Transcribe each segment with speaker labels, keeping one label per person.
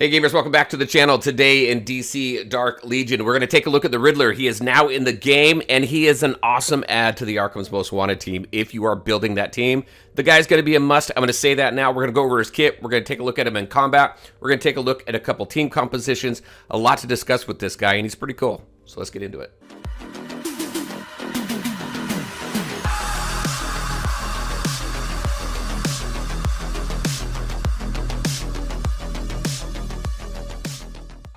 Speaker 1: Hey gamers, welcome back to the channel. Today in DC Dark Legion, we're going to take a look at the Riddler. He is now in the game, and he is an awesome add to the Arkham's Most Wanted team if you are building that team. The guy's going to be a must. I'm going to say that now. We're going to go over his kit. We're going to take a look at him in combat. We're going to take a look at a couple team compositions. A lot to discuss with this guy, and he's pretty cool. So let's get into it.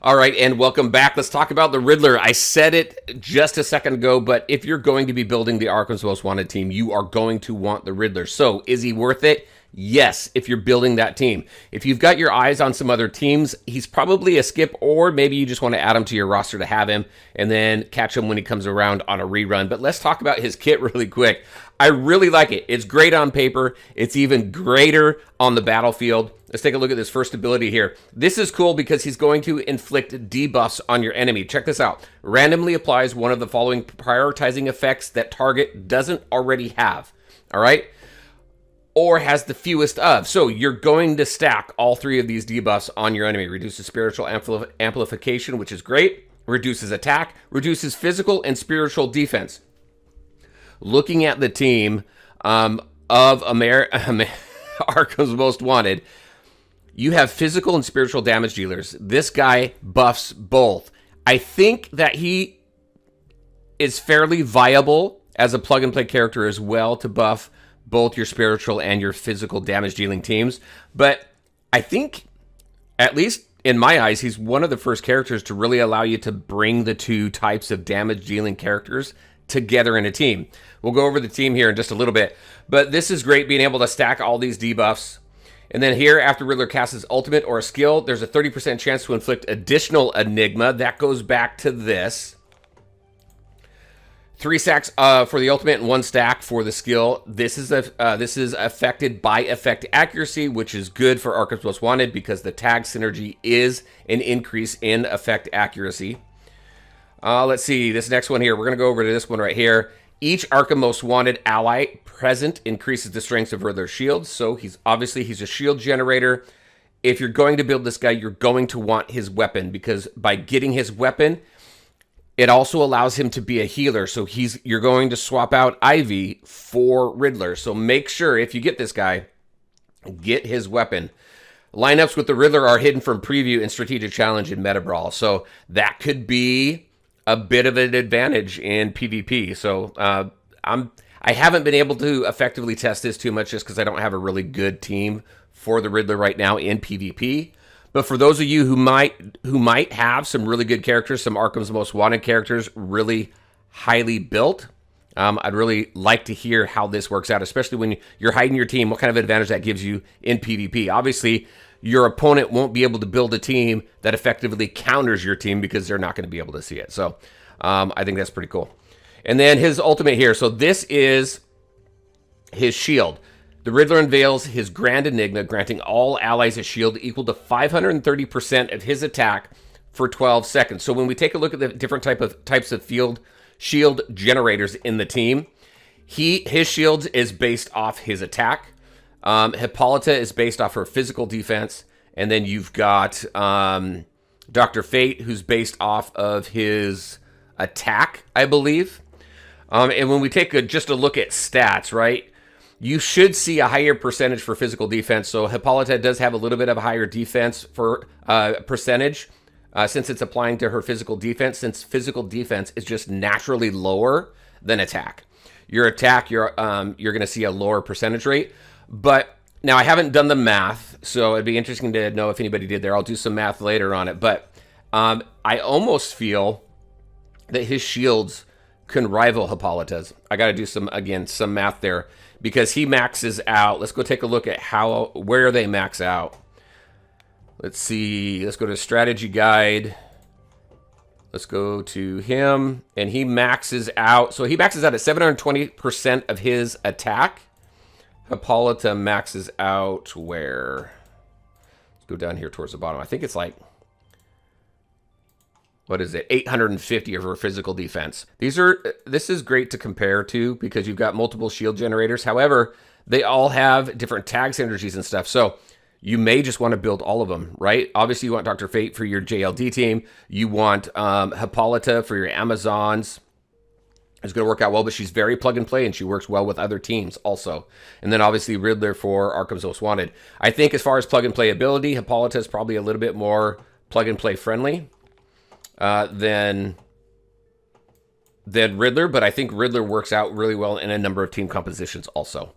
Speaker 1: All right, and welcome back. Let's talk about the Riddler. I said it just a second ago, but if you're going to be building the Arkham's Most Wanted team, you are going to want the Riddler. So is he worth it? Yes, if you're building that team. If you've got your eyes on some other teams, he's probably a skip, or maybe you just want to add him to your roster to have him and then catch him when he comes around on a rerun. But let's talk about his kit really quick. I really like it. It's great on paper. It's even greater on the battlefield. Let's take a look at this first ability here. This is cool because he's going to inflict debuffs on your enemy. Check this out. Randomly applies one of the following prioritizing effects that target doesn't already have. All right? Or has the fewest of. So you're going to stack all three of these debuffs on your enemy. Reduces spiritual amplification, which is great. Reduces attack. Reduces physical and spiritual defense. Looking at the team of Arkham's Most Wanted, you have physical and spiritual damage dealers. This guy buffs both. I think that he is fairly viable as a plug-and-play character as well to buff both your spiritual and your physical damage dealing teams. But I think, at least in my eyes, he's one of the first characters to really allow you to bring the two types of damage dealing characters together in a team. We'll go over the team here in just a little bit, but this is great being able to stack all these debuffs. And then here, after Riddler casts his ultimate or a skill, there's a 30% chance to inflict additional Enigma. That goes back to this. 3 stacks for the ultimate and 1 stack for the skill. This is affected by effect accuracy, which is good for Arkham's Most Wanted because the tag synergy is an increase in effect accuracy. Let's see, this next one here. We're going to go over to this one right here. Each Arkham Most Wanted ally present increases the strength of Riddler's shields. So he's a shield generator. If you're going to build this guy, you're going to want his weapon because by getting his weapon, it also allows him to be a healer. So you're going to swap out Ivy for Riddler. So make sure if you get this guy, get his weapon. Lineups with the Riddler are hidden from preview and strategic challenge in Meta Brawl. So that could be a bit of an advantage in PvP. So I haven't been able to effectively test this too much just because I don't have a really good team for the Riddler right now in PvP. But for those of you who might have some really good characters, some Arkham's Most Wanted characters really highly built, I'd really like to hear how this works out, especially when you're hiding your team, what kind of advantage that gives you in PvP. Obviously, your opponent won't be able to build a team that effectively counters your team because they're not going to be able to see it. So I think that's pretty cool. And then his ultimate here. So this is his shield. The Riddler unveils his Grand Enigma, granting all allies a shield equal to 530% of his attack for 12 seconds. So when we take a look at the different types of shield generators in the team, his shields is based off his attack. Hippolyta is based off her physical defense. And then you've got Dr. Fate, who's based off of his attack, I believe. And when we take just a look at stats, right, you should see a higher percentage for physical defense. So Hippolyta does have a little bit of a higher defense for percentage since it's applying to her physical defense, since physical defense is just naturally lower than attack. Your attack, you're going to see a lower percentage rate. But now I haven't done the math, so it'd be interesting to know if anybody did there. I'll do some math later on it. But I almost feel that his shields can rival Hippolyta's. I got to do some math there because he maxes out. Let's go take a look at where they max out. Let's see. Let's go to strategy guide. Let's go to him, and he maxes out. So he maxes out at 720% of his attack. Hippolyta maxes out where? Let's go down here towards the bottom. I think it's like, what is it? 850 of her physical defense. This is great to compare to because you've got multiple shield generators. However, they all have different tag synergies and stuff. So you may just want to build all of them, right? Obviously, you want Dr. Fate for your JLD team. You want Hippolyta for your Amazons. It's going to work out well, but she's very plug and play, and she works well with other teams also. And then obviously Riddler for Arkham's Most Wanted. I think as far as plug and play ability, Hippolyta is probably a little bit more plug and play friendly than Riddler, but I think Riddler works out really well in a number of team compositions also.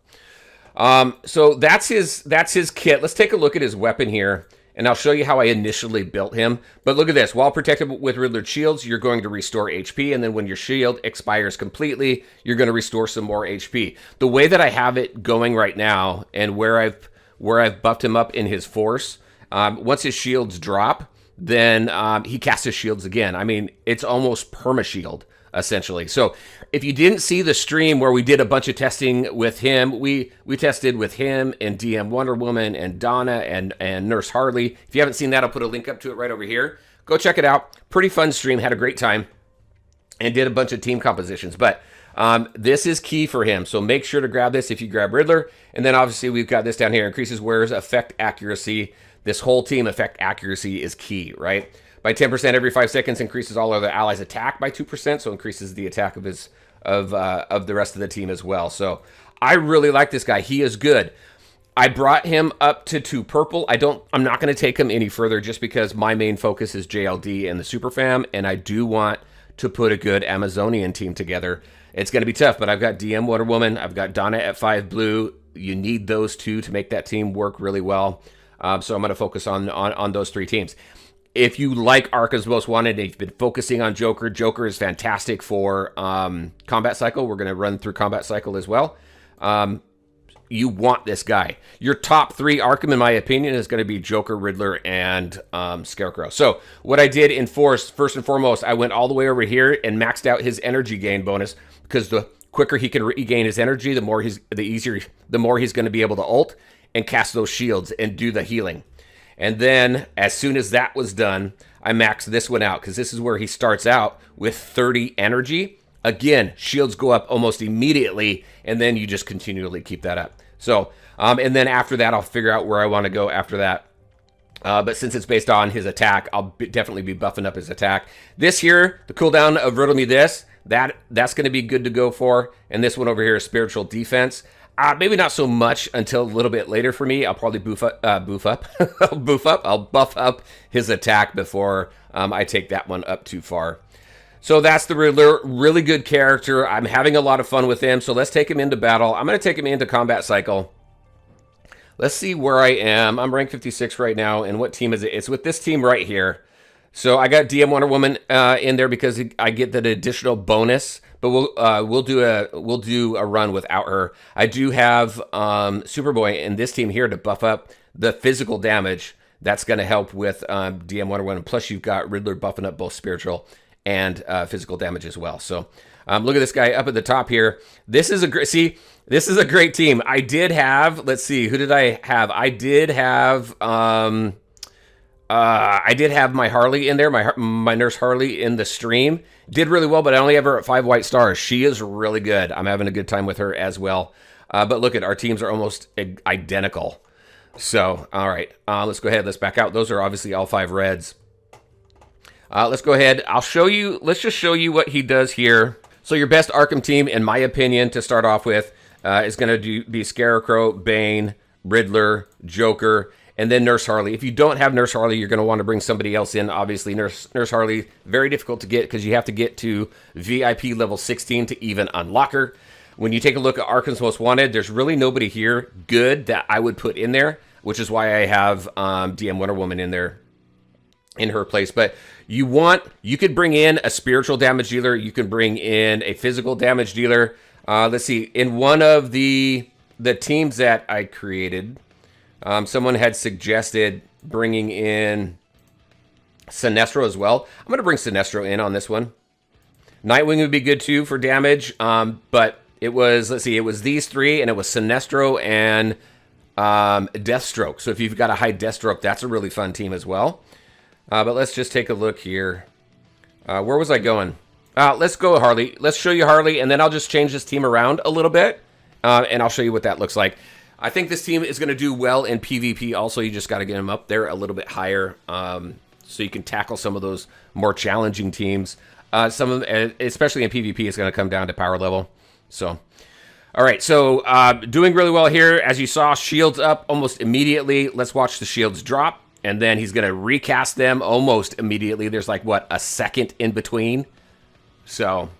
Speaker 1: So that's his kit. Let's take a look at his weapon here, and I'll show you how I initially built him. But look at this. While protected with Riddler shields, you're going to restore HP, and then when your shield expires completely, you're going to restore some more HP. The way that I have it going right now, and where I've buffed him up in his force, once his shields drop, then he casts his shields again. I mean, it's almost perma-shield, essentially. So if you didn't see the stream where we did a bunch of testing with him, we tested with him and DM Wonder Woman and Donna and Nurse Harley. If you haven't seen that, I'll put a link up to it right over here. Go check it out. Pretty fun stream. Had a great time and did a bunch of team compositions. But this is key for him. So make sure to grab this if you grab Riddler. And then obviously we've got this down here. Increases wearer's effect accuracy. This whole team effect accuracy is key, right? By 10% every 5 seconds, increases all other allies' attack by 2%, so increases the attack of the rest of the team as well. So I really like this guy. He is good. I brought him up to 2 purple. I'm not going to take him any further just because my main focus is JLD and the Super Fam, and I do want to put a good Amazonian team together. It's going to be tough, but I've got DM Wonder Woman. I've got Donna at 5 blue. You need those 2 to make that team work really well. So I'm going to focus on those 3 teams. If you like Arkham's Most Wanted and you've been focusing on Joker, Joker is fantastic for Combat Cycle. We're going to run through Combat Cycle as well. You want this guy. Your top 3 Arkham, in my opinion, is going to be Joker, Riddler, and Scarecrow. So what I did in Force, first and foremost, I went all the way over here and maxed out his energy gain bonus, because the quicker he can regain his energy, the more he's going to be able to ult and cast those shields and do the healing. And then, as soon as that was done, I maxed this one out, because this is where he starts out with 30 energy. Again, shields go up almost immediately, and then you just continually keep that up. So, and then after that, I'll figure out where I want to go after that. But since it's based on his attack, I'll definitely be buffing up his attack. This here, the cooldown of Riddle Me This, that's going to be good to go for. And this one over here is Spiritual Defense. Maybe not so much until a little bit later for me. I'll probably I'll buff up his attack before I take that one up too far. So that's the Riddler. Really good character. I'm having a lot of fun with him. So let's take him into battle. I'm going to take him into Combat Cycle. Let's see where I am. I'm rank 56 right now. And what team is it? It's with this team right here. So I got DM Wonder Woman in there because I get that additional bonus. But we'll do a run without her. I do have Superboy in this team here to buff up the physical damage. That's going to help with DM Wonder Woman. Plus, you've got Riddler buffing up both spiritual and physical damage as well. So look at this guy up at the top here. This is a great team. I did have, let's see, who did I have? I did have my Harley in there, my Nurse Harley in the stream. Did really well, but I only have her at 5 white stars. She is really good. I'm having a good time with her as well. But look at our teams are almost identical. So, all right, let's go ahead. Let's back out. Those are obviously all 5 reds. Let's go ahead. Let's just show you what he does here. So your best Arkham team, in my opinion, to start off with, is going to be Scarecrow, Bane, Riddler, Joker, and then Nurse Harley. If you don't have Nurse Harley, you're going to want to bring somebody else in. Obviously, Nurse Harley, very difficult to get because you have to get to VIP level 16 to even unlock her. When you take a look at Arkham's Most Wanted, there's really nobody here good that I would put in there, which is why I have DM Wonder Woman in there in her place. But you could bring in a spiritual damage dealer. You can bring in a physical damage dealer. Let's see. In one of the teams that I created, someone had suggested bringing in Sinestro as well. I'm going to bring Sinestro in on this one. Nightwing would be good too for damage, but it was, let's see, it was these 3, and it was Sinestro and Deathstroke. So if you've got a high Deathstroke, that's a really fun team as well. But let's just take a look here. Where was I going? Let's go Harley. Let's show you Harley, and then I'll just change this team around a little bit, and I'll show you what that looks like. I think this team is going to do well in PvP. Also, you just got to get them up there a little bit higher, so you can tackle some of those more challenging teams. Some of them, especially in PvP, is going to come down to power level. So, all right. So, doing really well here. As you saw, shields up almost immediately. Let's watch the shields drop, and then he's going to recast them almost immediately. There's like, what, a second in between? So,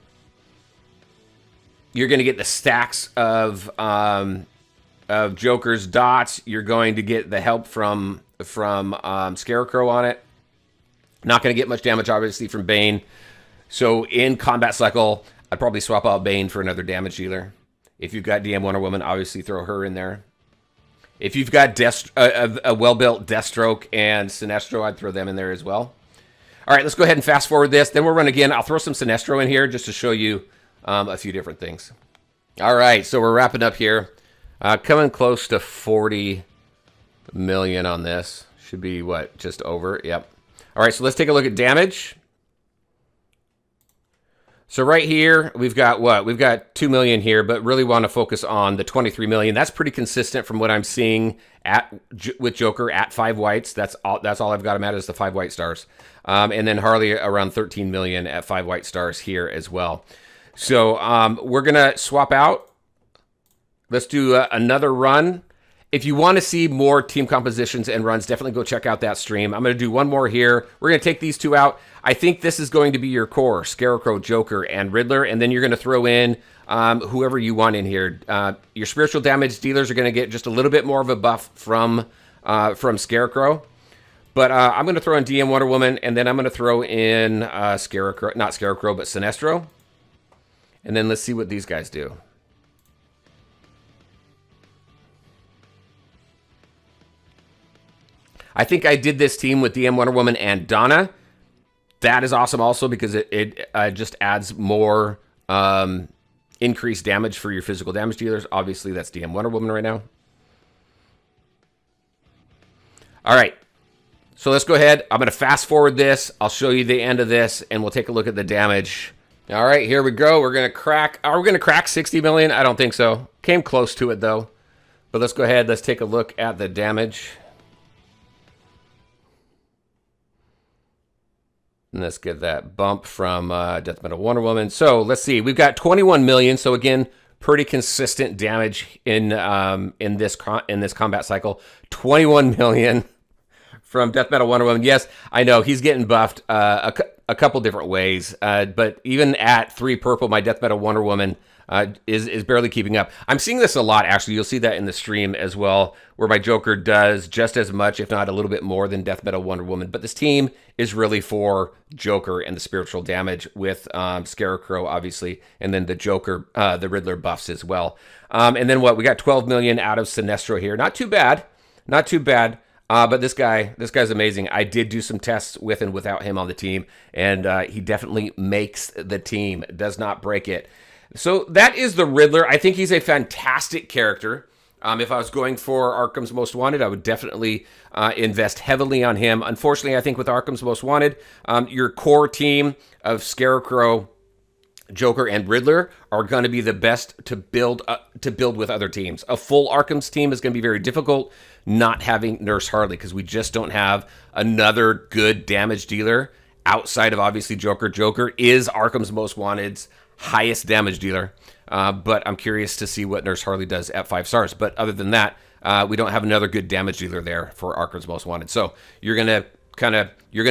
Speaker 1: you're going to get the stacks of Joker's dots. You're going to get the help from Scarecrow on it. Not going to get much damage, obviously, from Bane. So in combat cycle, I'd probably swap out Bane for another damage dealer. If you've got DM Wonder Woman, obviously throw her in there. If you've got a well-built Deathstroke and Sinestro, I'd throw them in there as well. All right, let's go ahead and fast forward this. Then we'll run again. I'll throw some Sinestro in here just to show you a few different things. All right, so we're wrapping up here. Coming close to 40 million on this. Should be, what, just over? Yep. All right, so let's take a look at damage. So right here, we've got what? We've got 2 million here, but really want to focus on the 23 million. That's pretty consistent from what I'm seeing with Joker at 5 whites. That's all I've got him at is the 5 white stars. And then Harley around 13 million at 5 white stars here as well. So we're going to swap out. Let's do another run. If you want to see more team compositions and runs, definitely go check out that stream. I'm going to do one more here. We're going to take these two out. I think this is going to be your core, Scarecrow, Joker, and Riddler, and then you're going to throw in whoever you want in here. Your spiritual damage dealers are going to get just a little bit more of a buff from Scarecrow. But I'm going to throw in DM Wonder Woman, and then I'm going to throw in Scarecrow, not Scarecrow, but Sinestro. And then let's see what these guys do. I think I did this team with DM Wonder Woman and Donna. That is awesome also because it just adds more increased damage for your physical damage dealers. Obviously, that's DM Wonder Woman right now. All right. So let's go ahead. I'm going to fast forward this. I'll show you the end of this, and we'll take a look at the damage. All right, here we go. We're going to crack. Are we going to crack 60 million? I don't think so. Came close to it, though. But let's go ahead. Let's take a look at the damage. And let's get that bump from Death Metal Wonder Woman. So let's see. We've got 21 million. So again, pretty consistent damage in this combat cycle. 21 million from Death Metal Wonder Woman. Yes, I know he's getting buffed a couple different ways. But even at 3 purple, my Death Metal Wonder Woman is barely keeping up. I'm seeing this a lot, actually. You'll see that in the stream as well, where my Joker does just as much, if not a little bit more, than Death Metal Wonder Woman. But this team is really for Joker and the spiritual damage with Scarecrow, obviously, and then the Joker, the Riddler buffs as well. And then what? We got 12 million out of Sinestro here. Not too bad. Not too bad. But this guy's amazing. I did do some tests with and without him on the team, and he definitely makes the team, does not break it. So that is the Riddler. I think he's a fantastic character. If I was going for Arkham's Most Wanted, I would definitely invest heavily on him. Unfortunately, I think with Arkham's Most Wanted, your core team of Scarecrow, Joker, and Riddler are going to be the best to build with other teams. A full Arkham's team is going to be very difficult, not having Nurse Harley, because we just don't have another good damage dealer outside of, obviously, Joker. Joker is Arkham's Most Wanted's highest damage dealer, but I'm curious to see what Nurse Harley does at 5 stars. But other than that, we don't have another good damage dealer there for Arkham's Most Wanted. So you're gonna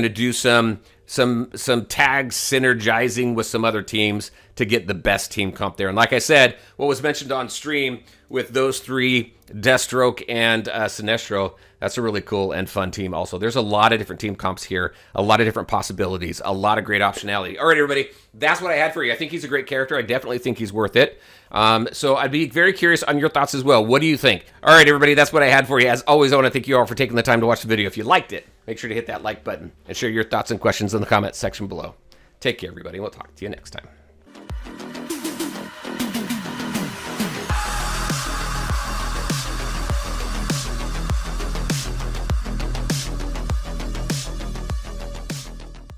Speaker 1: do some tag synergizing with some other teams to get the best team comp there. And like I said, what was mentioned on stream with those 3, Deathstroke and Sinestro, that's a really cool and fun team also. There's a lot of different team comps here, a lot of different possibilities, a lot of great optionality. All right, everybody, that's what I had for you. I think he's a great character. I definitely think he's worth it. So I'd be very curious on your thoughts as well. What do you think? All right, everybody, that's what I had for you. As always, I want to thank you all for taking the time to watch the video. If you liked it, make sure to hit that like button and share your thoughts and questions in the comments section below. Take care, everybody. We'll talk to you next time.